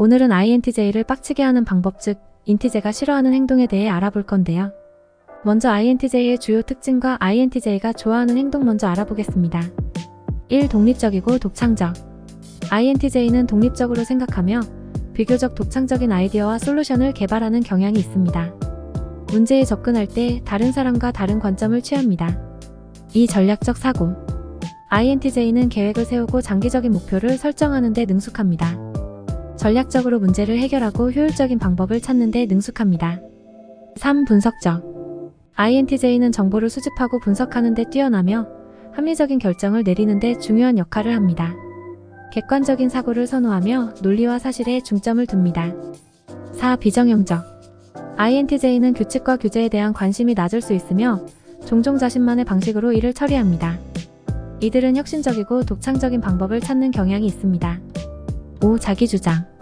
오늘은 INTJ를 빡치게 하는 방법, 즉 인티제가 싫어하는 행동에 대해 알아볼 건데요. 먼저 INTJ의 주요 특징과 INTJ가 좋아하는 행동 먼저 알아보겠습니다. 1. 독립적이고 독창적. INTJ는 독립적으로 생각하며 비교적 독창적인 아이디어와 솔루션을 개발하는 경향이 있습니다. 문제에 접근할 때 다른 사람과 다른 관점을 취합니다. 2. 전략적 사고. INTJ는 계획을 세우고 장기적인 목표를 설정하는 데 능숙합니다. 전략적으로 문제를 해결하고 효율적인 방법을 찾는 데 능숙합니다. 3. 분석적. INTJ는 정보를 수집하고 분석하는 데 뛰어나며 합리적인 결정을 내리는 데 중요한 역할을 합니다. 객관적인 사고를 선호하며 논리와 사실에 중점을 둡니다. 4. 비정형적. INTJ는 규칙과 규제에 대한 관심이 낮을 수 있으며 종종 자신만의 방식으로 일을 처리합니다. 이들은 혁신적이고 독창적인 방법을 찾는 경향이 있습니다. 5. 자기주장.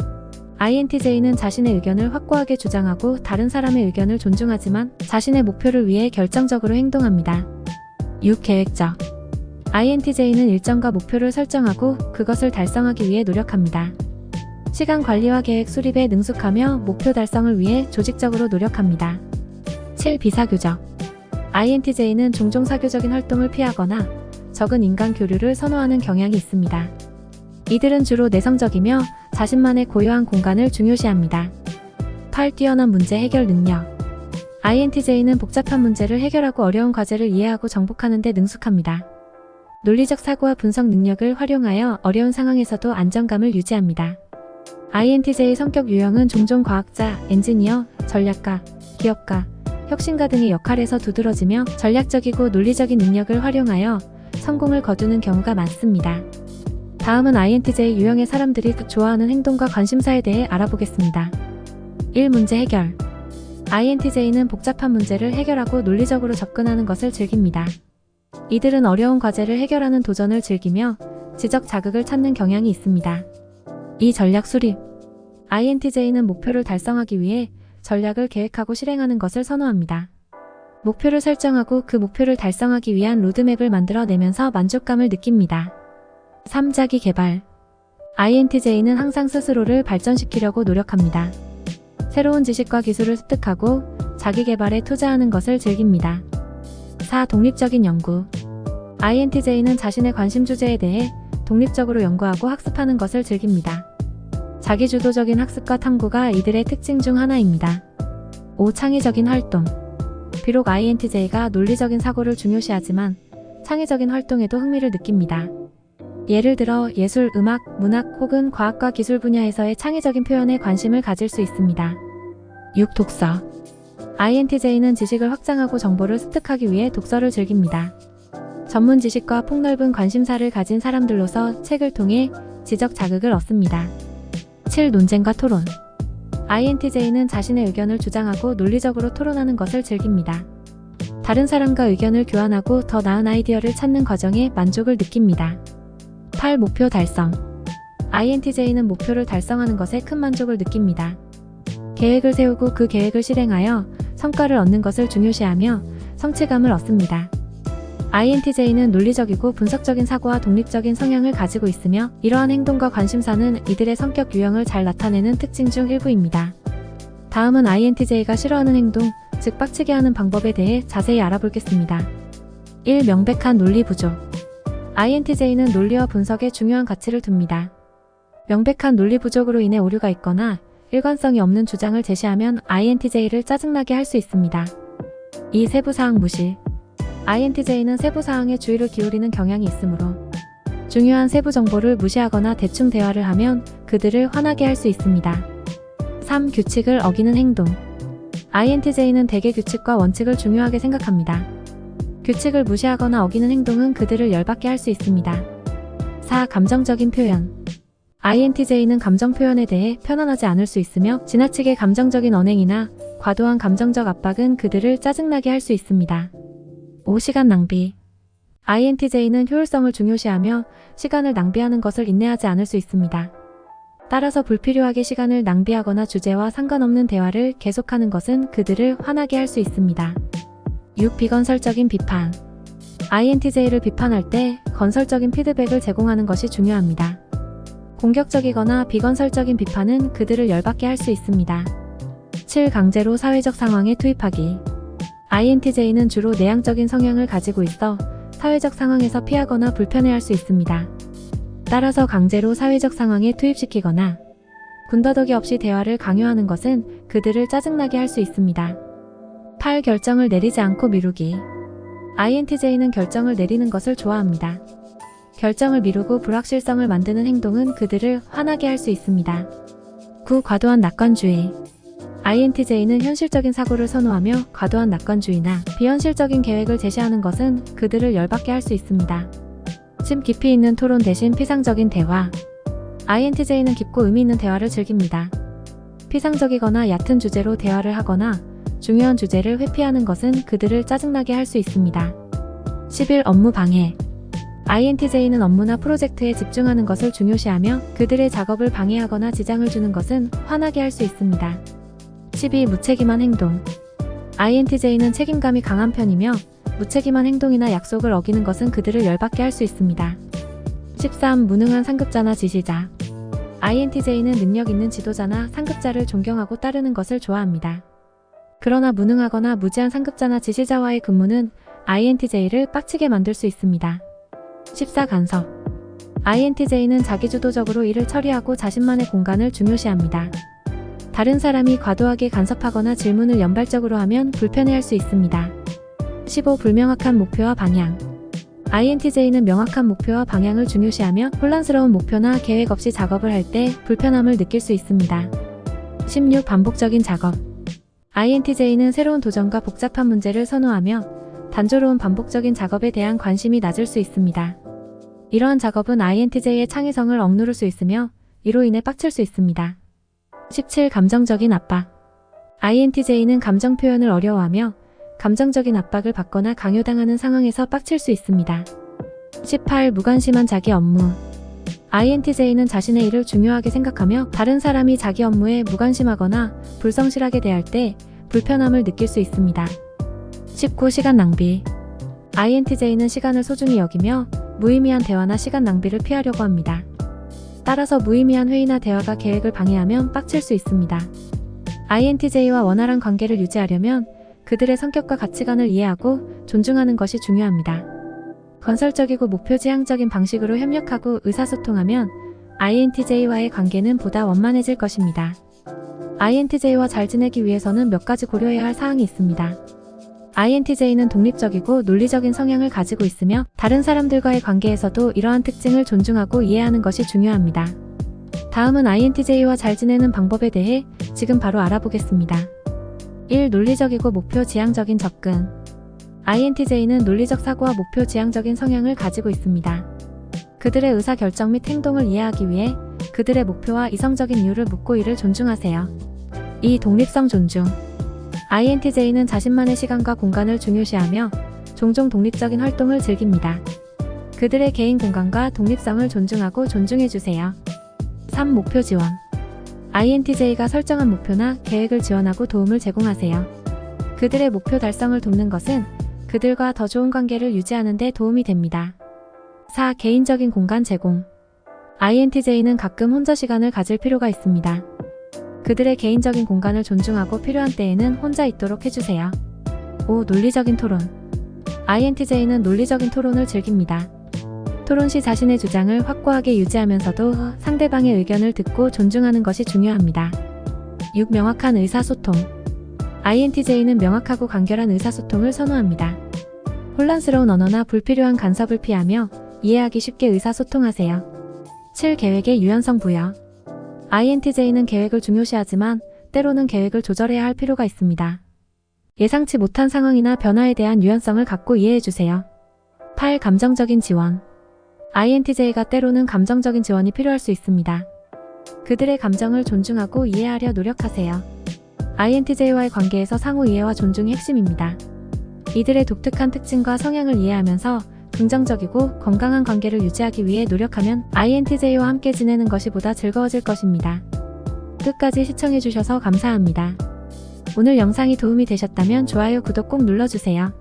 INTJ는 자신의 의견을 확고하게 주장하고 다른 사람의 의견을 존중하지만 자신의 목표를 위해 결정적으로 행동합니다. 6. 계획적. INTJ는 일정과 목표를 설정하고 그것을 달성하기 위해 노력합니다. 시간 관리와 계획 수립에 능숙하며 목표 달성을 위해 조직적으로 노력합니다. 7. 비사교적. INTJ는 종종 사교적인 활동을 피하거나 적은 인간 교류를 선호하는 경향이 있습니다. 이들은 주로 내성적이며 자신만의 고유한 공간을 중요시합니다. 8. 뛰어난 문제 해결 능력. INTJ는 복잡한 문제를 해결하고 어려운 과제를 이해하고 정복하는 데 능숙합니다. 논리적 사고와 분석 능력을 활용하여 어려운 상황에서도 안정감을 유지합니다. INTJ 성격 유형은 종종 과학자, 엔지니어, 전략가, 기업가, 혁신가 등의 역할에서 두드러지며 전략적이고 논리적인 능력을 활용하여 성공을 거두는 경우가 많습니다. 다음은 INTJ 유형의 사람들이 좋아하는 행동과 관심사에 대해 알아보겠습니다. 1. 문제 해결. INTJ는 복잡한 문제를 해결하고 논리적으로 접근하는 것을 즐깁니다. 이들은 어려운 과제를 해결하는 도전을 즐기며 지적 자극을 찾는 경향이 있습니다. 2. 전략 수립. INTJ는 목표를 달성하기 위해 전략을 계획하고 실행하는 것을 선호합니다. 목표를 설정하고 그 목표를 달성하기 위한 로드맵을 만들어내면서 만족감을 느낍니다. 3. 자기 개발. INTJ는 항상 스스로를 발전시키려고 노력합니다. 새로운 지식과 기술을 습득하고 자기 개발에 투자하는 것을 즐깁니다. 4. 독립적인 연구. INTJ는 자신의 관심 주제에 대해 독립적으로 연구하고 학습하는 것을 즐깁니다. 자기주도적인 학습과 탐구가 이들의 특징 중 하나입니다. 5. 창의적인 활동. 비록 INTJ가 논리적인 사고를 중요시하지만 창의적인 활동에도 흥미를 느낍니다. 예를 들어 예술, 음악, 문학 혹은 과학과 기술 분야에서의 창의적인 표현에 관심을 가질 수 있습니다. 6. 독서. INTJ는 지식을 확장하고 정보를 습득하기 위해 독서를 즐깁니다. 전문 지식과 폭넓은 관심사를 가진 사람들로서 책을 통해 지적 자극을 얻습니다. 7. 논쟁과 토론. INTJ는 자신의 의견을 주장하고 논리적으로 토론하는 것을 즐깁니다. 다른 사람과 의견을 교환하고 더 나은 아이디어를 찾는 과정에 만족을 느낍니다. 8. 목표 달성. INTJ는 목표를 달성하는 것에 큰 만족을 느낍니다. 계획을 세우고 그 계획을 실행하여 성과를 얻는 것을 중요시하며 성취감을 얻습니다. INTJ는 논리적이고 분석적인 사고와 독립적인 성향을 가지고 있으며 이러한 행동과 관심사는 이들의 성격 유형을 잘 나타내는 특징 중 일부입니다. 다음은 INTJ가 싫어하는 행동, 즉 빡치게 하는 방법에 대해 자세히 알아보겠습니다. 1. 명백한 논리 부족. INTJ는 논리와 분석에 중요한 가치를 둡니다. 명백한 논리 부족으로 인해 오류가 있거나 일관성이 없는 주장을 제시하면 INTJ를 짜증나게 할 수 있습니다. 2. 세부사항 무시. INTJ는 세부사항에 주의를 기울이는 경향이 있으므로 중요한 세부 정보를 무시하거나 대충 대화를 하면 그들을 화나게 할 수 있습니다. 3. 규칙을 어기는 행동. INTJ는 대개 규칙과 원칙을 중요하게 생각합니다. 규칙을 무시하거나 어기는 행동은 그들을 열받게 할 수 있습니다. 4. 감정적인 표현. INTJ는 감정 표현에 대해 편안하지 않을 수 있으며 지나치게 감정적인 언행이나 과도한 감정적 압박은 그들을 짜증나게 할 수 있습니다. 5. 시간 낭비. INTJ는 효율성을 중요시하며 시간을 낭비하는 것을 인내하지 않을 수 있습니다. 따라서 불필요하게 시간을 낭비하거나 주제와 상관없는 대화를 계속하는 것은 그들을 화나게 할 수 있습니다. 6. 비건설적인 비판. INTJ를 비판할 때 건설적인 피드백을 제공하는 것이 중요합니다. 공격적이거나 비건설적인 비판은 그들을 열받게 할 수 있습니다. 7. 강제로 사회적 상황에 투입하기. INTJ는 주로 내향적인 성향을 가지고 있어 사회적 상황에서 피하거나 불편해할 수 있습니다. 따라서 강제로 사회적 상황에 투입시키거나 군더더기 없이 대화를 강요하는 것은 그들을 짜증나게 할 수 있습니다. 8. 결정을 내리지 않고 미루기. INTJ는 결정을 내리는 것을 좋아합니다. 결정을 미루고 불확실성을 만드는 행동은 그들을 화나게 할 수 있습니다. 9. 과도한 낙관주의. INTJ는 현실적인 사고를 선호하며 과도한 낙관주의나 비현실적인 계획을 제시하는 것은 그들을 열받게 할 수 있습니다. 10. 깊이 있는 토론 대신 피상적인 대화. INTJ는 깊고 의미 있는 대화를 즐깁니다. 피상적이거나 얕은 주제로 대화를 하거나 중요한 주제를 회피하는 것은 그들을 짜증나게 할 수 있습니다. 11. 업무 방해. INTJ는 업무나 프로젝트에 집중하는 것을 중요시하며 그들의 작업을 방해하거나 지장을 주는 것은 화나게 할 수 있습니다. 12. 무책임한 행동. INTJ는 책임감이 강한 편이며 무책임한 행동이나 약속을 어기는 것은 그들을 열받게 할 수 있습니다. 13. 무능한 상급자나 지시자. INTJ는 능력 있는 지도자나 상급자를 존경하고 따르는 것을 좋아합니다. 그러나 무능하거나 무지한 상급자나 지시자와의 근무는 INTJ를 빡치게 만들 수 있습니다. 14. 간섭. INTJ는 자기주도적으로 일을 처리하고 자신만의 공간을 중요시합니다. 다른 사람이 과도하게 간섭하거나 질문을 연발적으로 하면 불편해할 수 있습니다. 15. 불명확한 목표와 방향. INTJ는 명확한 목표와 방향을 중요시하며 혼란스러운 목표나 계획 없이 작업을 할 때 불편함을 느낄 수 있습니다. 16. 반복적인 작업. INTJ는 새로운 도전과 복잡한 문제를 선호하며 단조로운 반복적인 작업에 대한 관심이 낮을 수 있습니다. 이러한 작업은 INTJ의 창의성을 억누를 수 있으며 이로 인해 빡칠 수 있습니다. 17. 감정적인 압박. INTJ는 감정 표현을 어려워하며 감정적인 압박을 받거나 강요당하는 상황에서 빡칠 수 있습니다. 18. 무관심한 자기 업무. INTJ는 자신의 일을 중요하게 생각하며 다른 사람이 자기 업무에 무관심하거나 불성실하게 대할 때 불편함을 느낄 수 있습니다. 19. 시간 낭비. INTJ는 시간을 소중히 여기며 무의미한 대화나 시간 낭비를 피하려고 합니다. 따라서 무의미한 회의나 대화가 계획을 방해하면 빡칠 수 있습니다. INTJ와 원활한 관계를 유지하려면 그들의 성격과 가치관을 이해하고 존중하는 것이 중요합니다. 건설적이고 목표지향적인 방식으로 협력하고 의사소통하면 INTJ와의 관계는 보다 원만해질 것입니다. INTJ와 잘 지내기 위해서는 몇 가지 고려해야 할 사항이 있습니다. INTJ는 독립적이고 논리적인 성향을 가지고 있으며 다른 사람들과의 관계에서도 이러한 특징을 존중하고 이해하는 것이 중요합니다. 다음은 INTJ와 잘 지내는 방법에 대해 지금 바로 알아보겠습니다. 1. 논리적이고 목표 지향적인 접근. INTJ는 논리적 사고와 목표 지향적인 성향을 가지고 있습니다. 그들의 의사결정 및 행동을 이해하기 위해 그들의 목표와 이성적인 이유를 묻고 이를 존중하세요. 2. 독립성 존중. INTJ는 자신만의 시간과 공간을 중요시하며 종종 독립적인 활동을 즐깁니다. 그들의 개인 공간과 독립성을 존중하고 존중해주세요. 3. 목표 지원. INTJ가 설정한 목표나 계획을 지원하고 도움을 제공하세요. 그들의 목표 달성을 돕는 것은 그들과 더 좋은 관계를 유지하는 데 도움이 됩니다. 4. 개인적인 공간 제공. INTJ는 가끔 혼자 시간을 가질 필요가 있습니다. 그들의 개인적인 공간을 존중하고 필요한 때에는 혼자 있도록 해주세요. 5. 논리적인 토론. INTJ는 논리적인 토론을 즐깁니다. 토론 시 자신의 주장을 확고하게 유지하면서도 상대방의 의견을 듣고 존중하는 것이 중요합니다. 6. 명확한 의사소통. INTJ는 명확하고 간결한 의사소통을 선호합니다. 혼란스러운 언어나 불필요한 간섭을 피하며 이해하기 쉽게 의사소통하세요. 7. 계획의 유연성 부여. INTJ는 계획을 중요시하지만 때로는 계획을 조절해야 할 필요가 있습니다. 예상치 못한 상황이나 변화에 대한 유연성을 갖고 이해해주세요. 8. 감정적인 지원. INTJ가 때로는 감정적인 지원이 필요할 수 있습니다. 그들의 감정을 존중하고 이해하려 노력하세요. INTJ와의 관계에서 상호 이해와 존중이 핵심입니다. 이들의 독특한 특징과 성향을 이해하면서 긍정적이고 건강한 관계를 유지하기 위해 노력하면 INTJ와 함께 지내는 것이 보다 즐거워질 것입니다. 끝까지 시청해주셔서 감사합니다. 오늘 영상이 도움이 되셨다면 좋아요, 구독 꼭 눌러주세요.